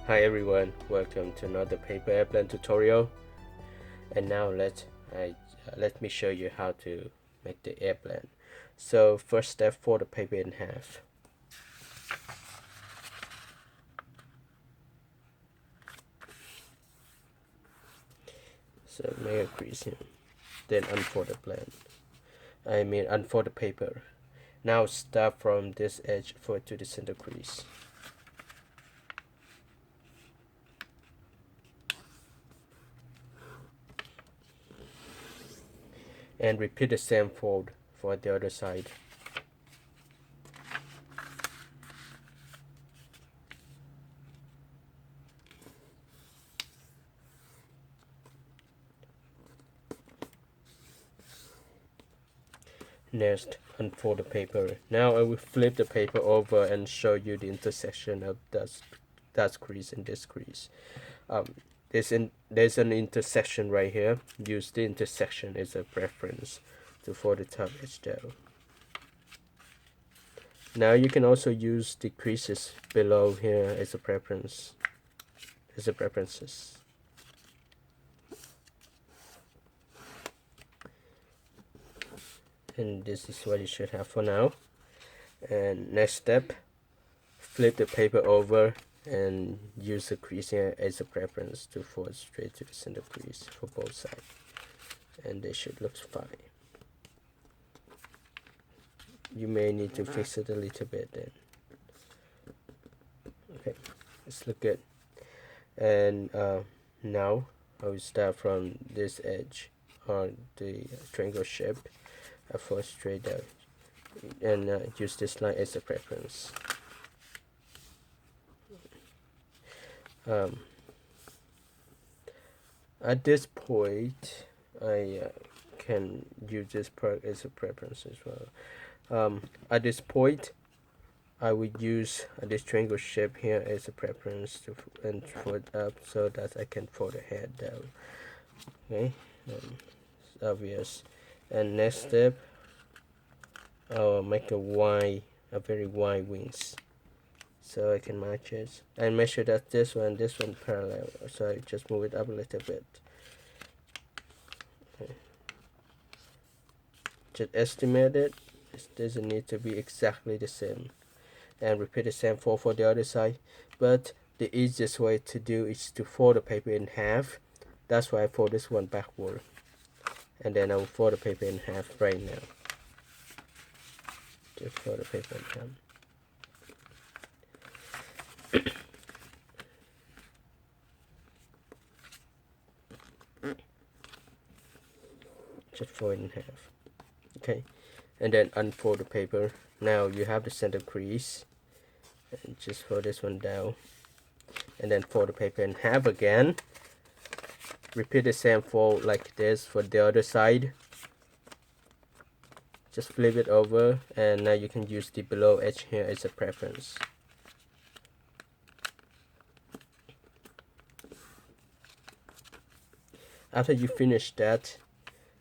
Hi everyone, welcome to another paper airplane tutorial. And now let me show you how to make the airplane. So first step, fold the paper in half. So make a crease here. Then unfold the plane. Unfold the paper. Now start from this edge to the center crease. And repeat the same fold for the other side. Next, unfold the paper. Now I will flip the paper over and show you the intersection of that crease and this crease. There's an intersection right here. Use the intersection as a reference to fold the top edge down. Now you can also use the creases below here as a preferences. And this is what you should have for now. And next step, flip the paper over and use the crease here as a preference to fold straight to the center crease for both sides. And they should look fine. You may need to fix it a little bit then. Okay, let's look good. And now I will start from this edge on the triangle shape. I fold straight down and use this line as a preference. At this point, I can use this part as a preference as well. At this point, I would use this triangle shape here as a preference to and fold up so that I can fold the head down. Okay, it's obvious. And next step, I'll make a very wide wings, so I can match it and make sure that this one parallel. So I just move it up a little bit. Okay. Just estimate it. It doesn't need to be exactly the same. And repeat the same for the other side. But the easiest way to do is to fold the paper in half. That's why I fold this one backward. And then I will fold the paper in half right now. Just fold the paper in half. Just fold it in half. Okay. And then unfold the paper. Now you have the center crease. And just fold this one down. And then fold the paper in half again. Repeat the same fold like this for the other side. Just flip it over, and now you can use the below edge here as a preference. After you finish that,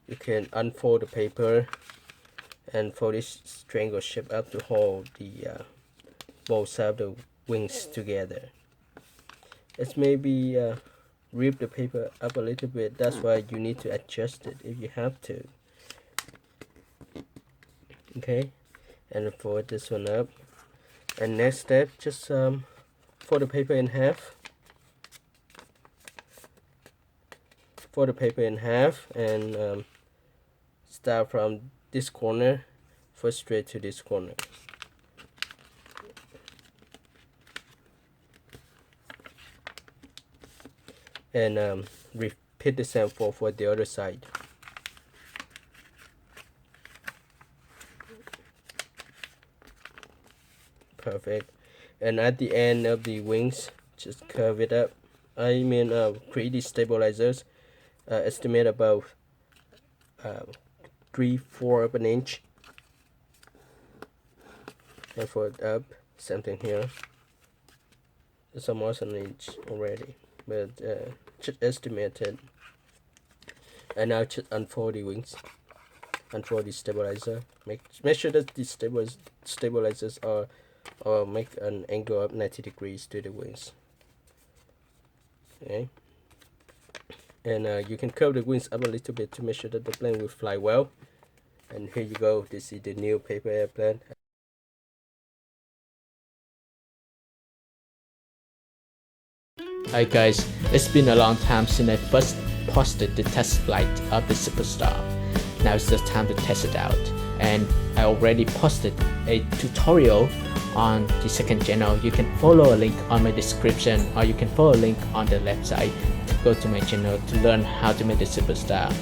you can unfold the paper and fold this triangle shape up to hold the both sides of the wings together. Let's maybe rip the paper up a little bit. That's why you need to adjust it if you have to. Okay, and fold this one up. And next step, just fold the paper in half. Fold the paper in half and start from this corner, fold straight to this corner. And repeat the same for the other side. Perfect. And at the end of the wings, just curve it up. Create these stabilizers. Estimate about 3/4 of an inch. And fold up, something here. It's almost an inch already, but just estimate it. And now just unfold the wings. Unfold the stabilizer. Make sure that the stabilizers are make an angle of 90 degrees to the wings. Okay, and you can curve the wings up a little bit to make sure that the plane will fly well. And here you go, this is the new paper airplane. Hi guys, it's been a long time since I first posted the test flight of the Superstar. Now it's just time to test it out, and I already posted a tutorial on the second channel. You can follow a link on my description, or you can follow a link on the left side to go to my channel to learn how to make the Superstar.